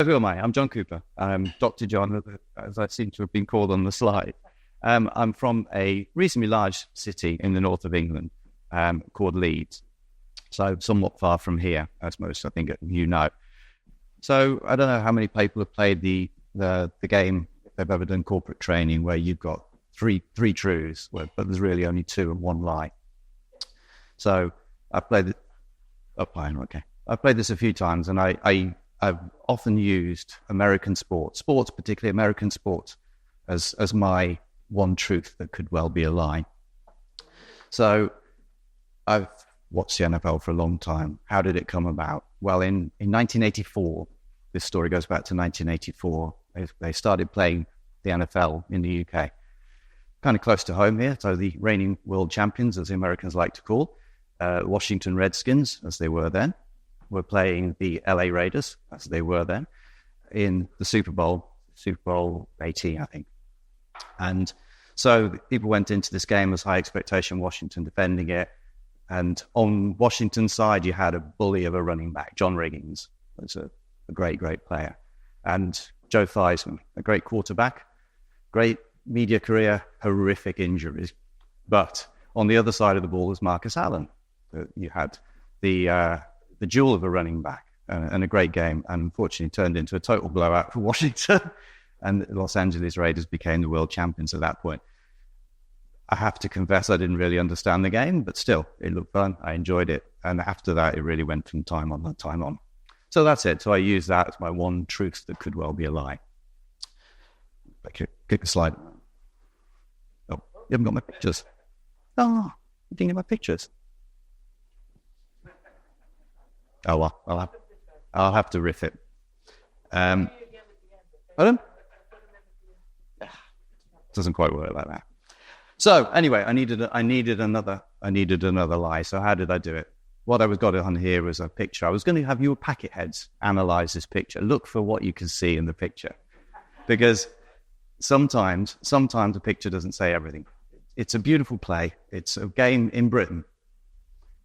Who am I? I'm John Cooper. I'm Dr. John, as I seem to have been called on the slide. I'm from a reasonably large city in the north of England called Leeds. So somewhat far from here, as most, I think, you know. So I don't know how many people have played the game, if they've ever done corporate training, where you've got three truths, but there's really only two and one lie. So I've played it. Oh, fine, okay. I've played this a few times, and I've often used American sports, particularly American sports, as my one truth that could well be a lie. So I've watched the NFL for a long time. How did it come about? Well, in 1984, this story goes back to 1984. They started playing the NFL in the UK, kind of close to home here. So the reigning world champions, as the Americans like to call, Washington Redskins, as they were then, were playing the LA Raiders, as they were then, in the Super Bowl 18, I think. And so people went into this game as high expectation, Washington defending it. And on Washington's side, you had a bully of a running back, John Riggins, was a great, great player. And Joe Theismann, a great quarterback, great media career, horrific injuries. But on the other side of the ball was Marcus Allen. You had the jewel of a running back and a great game, and unfortunately turned into a total blowout for Washington, and the Los Angeles Raiders became the world champions at that point. I have to confess I didn't really understand the game, but still, it looked fun. I enjoyed it, and after that, it really went from time on. So that's it. So I use that as my one truth that could well be a lie. Kick the slide. Oh, you haven't got my pictures. Oh, you didn't get my pictures. Oh, well, I'll have to riff it. Pardon? Doesn't quite work like that. So anyway, I needed another lie. So how did I do it? What I was got on here was a picture. I was going to have you packet heads analyze this picture. Look for what you can see in the picture, because sometimes a picture doesn't say everything. It's a beautiful play. It's a game in Britain.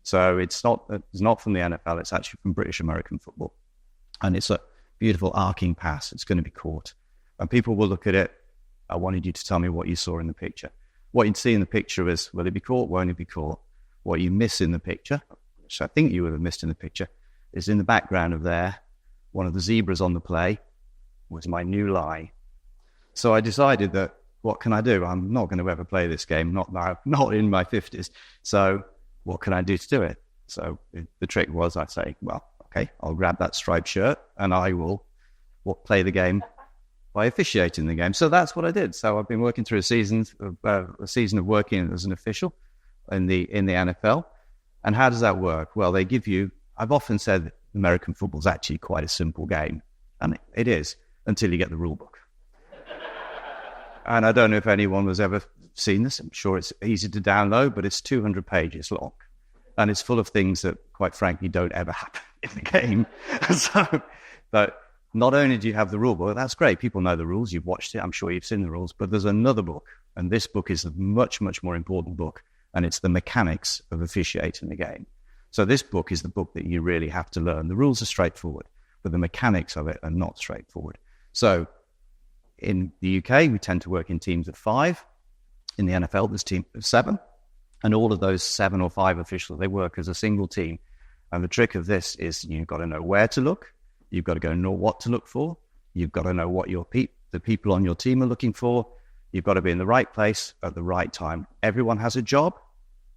So it's not from the NFL. It's actually from British American football. And it's a beautiful arcing pass. It's going to be caught. And people will look at it. I wanted you to tell me what you saw in the picture. What you'd see in the picture is, will it be caught? Won't it be caught? What you miss in the picture, which I think you would have missed in the picture, is in the background of there, one of the zebras on the play was my new lie. So I decided that, what can I do? I'm not going to ever play this game, not now, not in my 50s. So what can I do to do it? So the trick was, I say, well, okay, I'll grab that striped shirt and I will play the game by officiating the game. So that's what I did. So I've been working through a season of working as an official in the NFL. And how does that work? Well, they give you, I've often said that American football is actually quite a simple game. And it is, until you get the rule book. And I don't know if anyone has ever seen this. I'm sure it's easy to download, but it's 200 pages long. And it's full of things that, quite frankly, don't ever happen in the game. But not only do you have the rule book, that's great. People know the rules. You've watched it. I'm sure you've seen the rules. But there's another book. And this book is a much, much more important book. And it's the mechanics of officiating the game. So this book is the book that you really have to learn. The rules are straightforward, but the mechanics of it are not straightforward. So in the UK, we tend to work in teams of 5. In the NFL, there's teams of 7. And all of those 7 or 5 officials, they work as a single team. And the trick of this is you've got to know where to look. You've got to go know what to look for. You've got to know what the people on your team are looking for. You've got to be in the right place at the right time. Everyone has a job.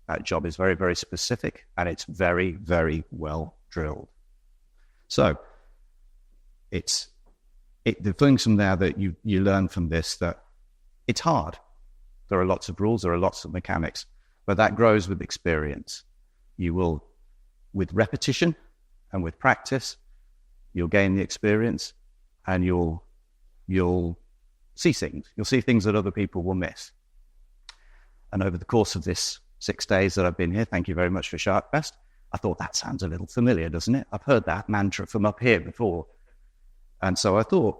That job is very, very specific, and it's very, very well drilled. So the things from there that you learn from this, that it's hard. There are lots of rules, there are lots of mechanics, but that grows with experience. You will, with repetition and with practice, you'll gain the experience, and you'll see things. You'll see things that other people will miss. And over the course of this 6 days that I've been here, thank you very much for SharkFest, I thought that sounds a little familiar, doesn't it? I've heard that mantra from up here before. And so I thought,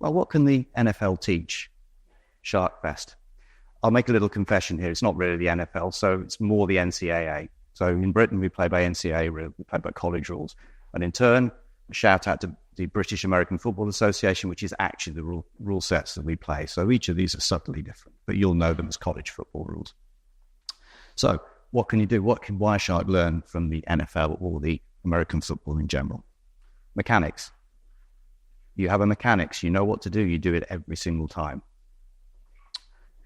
well, what can the NFL teach SharkFest? I'll make a little confession here. It's not really the NFL, so it's more the NCAA. So in Britain, we play by NCAA rules, we play by college rules. And in turn, shout out to the British American Football Association, which is actually the rule sets that we play. So each of these are subtly different, but you'll know them as college football rules. So what can you do? What can Wireshark learn from the NFL or the American football in general? Mechanics. You have a mechanics, you know what to do, you do it every single time.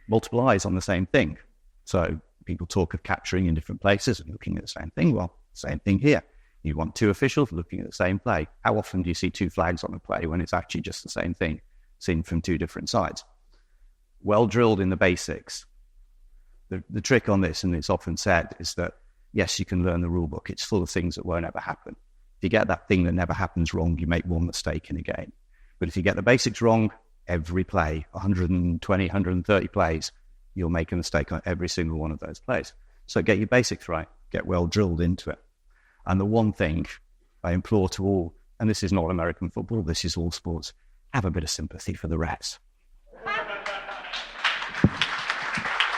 Multiple eyes on the same thing. So people talk of capturing in different places and looking at the same thing. Well, same thing here. You want two officials looking at the same play. How often do you see two flags on a play when it's actually just the same thing, seen from two different sides? Well drilled in the basics. The trick on this, and it's often said, is that, yes, you can learn the rule book. It's full of things that won't ever happen. If you get that thing that never happens wrong, you make one mistake in a game. But if you get the basics wrong, every play, 120, 130 plays, you'll make a mistake on every single one of those plays. So get your basics right, get well drilled into it. And the one thing I implore to all, and this is not American football, this is all sports, have a bit of sympathy for the refs.